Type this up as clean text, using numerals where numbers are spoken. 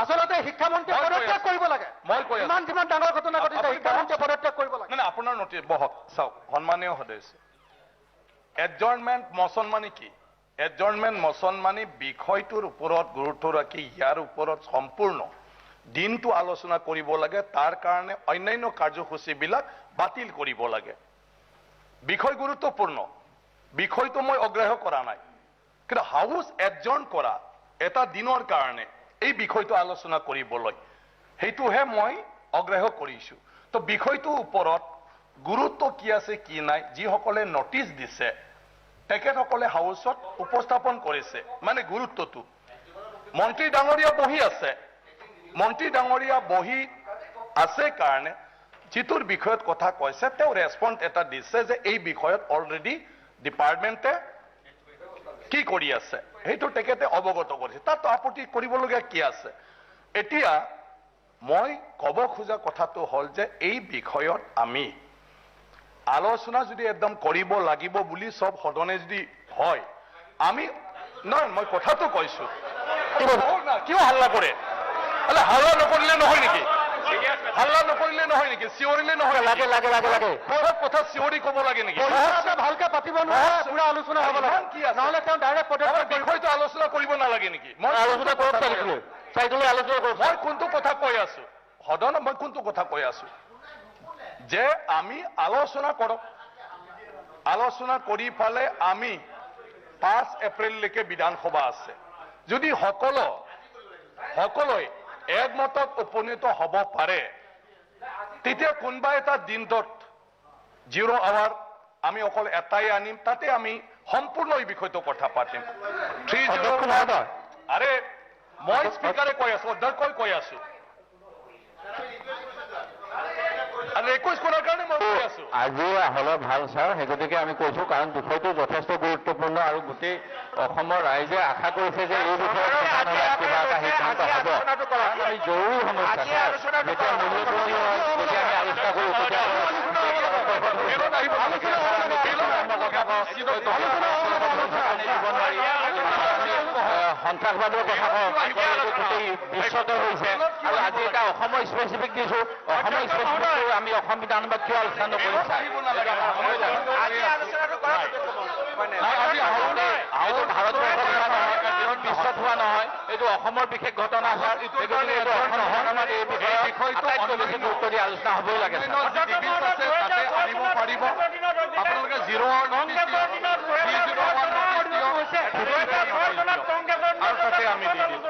আচলতে শিক্ষামন্ত্ৰীয়ে পদত্যাগ কৰিব লাগে। মই কৈ ইমান যিমান ডাঙৰ ঘটনা ঘটিছে শিক্ষামন্ত্ৰীয়ে পদত্যাগ কৰিব লাগে। মানে আপোনাৰ নটিছ বহক চাওক সন্মানীয় সদস্য এডজৰ্ণমেণ্ট মচন মানে কি এডজৰ্ণমেণ্ট মচন মানে বিষয়টোৰ ওপৰত গুৰুত্ব ৰাখি ইয়াৰ ওপৰত সম্পূৰ্ণ দিনটো আলোচনা কৰিব লাগে তাৰ কাৰণে অন্যান্য কাৰ্যসূচীবিলাক বাতিল কৰিব লাগে বিষয় গুৰুত্বপূৰ্ণ বিষয়টো মই অগ্ৰাহ্য কৰা নাই কিন্তু হাউচ এডজৰ্ণ কৰা এটা দিনৰ কাৰণে এই বিষয়টো আলোচনা কৰিবলৈ সেইটোহে মই অগ্ৰাহ্য কৰিছো তো বিষয়টোৰ ওপৰত গুৰুত্ব কি আছে কি নাই যিসকলে নটিচ দিছে তেখেতসকলে হাউচত উপস্থাপন কৰিছে মানে গুৰুত্বটো মন্ত্ৰী ডাঙৰীয়া বহি আছে মন্ত্ৰী ডাঙৰীয়া বহি আছে কাৰণে যিটোৰ বিষয়ত কথা কৈছে তেওঁ ৰেছপন্স এটা দিছে যে এই বিষয়ত অলৰেডি ডিপাৰ্টমেণ্টে কি কৰি আছে সেইটো তেখেতে অৱগত কৰিছে তাত আপত্তি কৰিবলগীয়া কি আছে এতিয়া মই ক'ব খোজা কথাটো হ'ল যে এই বিষয়ত আমি আলোচনা যদি একদম কৰিব লাগিব বুলি সব সদনে যদি হয় আমি নহয় মই কথাটো কৈছো কিয় হাল্লা কৰে হাল্লা নকৰিলে নহয় নেকি হাল্লা নকৰিলে নহয় নেকি চিঞৰিলে নহয় লাগে লাগে লাগে লাগে সব কথা চিঞৰি ক'ব লাগে নেকি ভালকে পাতিব নোৱাৰে পুৰা আলোচনা হ'ব লাগে কি আছে নহ'লে তেওঁ ডাইৰেক্ট পদত্যাগ বিষয়টো আলোচনা কৰিব নালাগে নেকি মই আলোচনা কৰক চাইকেল আলোচনা কৰক মই কোনটো কথা কৈ আছো সদন মই কোনটো কথা কৈ আছো যে আমি আলোচনা কৰক আলোচনা কৰি ফালে আমি 5 এপ্ৰিললৈকে বিধানসভা আছে যদি সকলোৱে একমতত উপনীত হ'ব পাৰে তেতিয়া কোনোবা এটা দিনটোত 0 আৱাৰ আমি অকল এটাই আনিম তাতে আমি সম্পূৰ্ণ এই বিষয়টো কথা পাতিম 30 আৰে মই স্পিকাৰে কৈ আছো অধ্যক্ষই কৈ আছো আজি হলে ভাল ছাৰ সেই গতিকে আমি কৈছো কাৰণ বিষয়টো যথেষ্ট গুৰুত্বপূৰ্ণ আৰু গোটেই অসমৰ ৰাইজে আশা কৰিছে যে এই বিষয়ত কিবা এটা সিদ্ধান্ত হ'ব আমি জৰুৰী সমস্যা যেতিয়া মূল্যবোধী হয় তেতিয়া আমি আলোচনা কৰো সন্ত্ৰাসবাদৰ কথা গোটেই বিশ্বতে হৈছে আৰু আজি এটা অসমৰ স্পেচিফিক দিছো অসমৰ স্পেচিফিক আমি অসম বিধানসভাত কিয় আলোচনা নকৰিম ভাৰতবৰ্ষত হোৱা নহয় বিশ্বত হোৱা নহয় এইটো অসমৰ বিশেষ ঘটনা হয় এই বিষয়টো বেছি গুৰুত্ব দি আলোচনা হ'বই লাগে আনিব পাৰিব আপোনালোকে 0 আৰু তাতে আমি দি দিম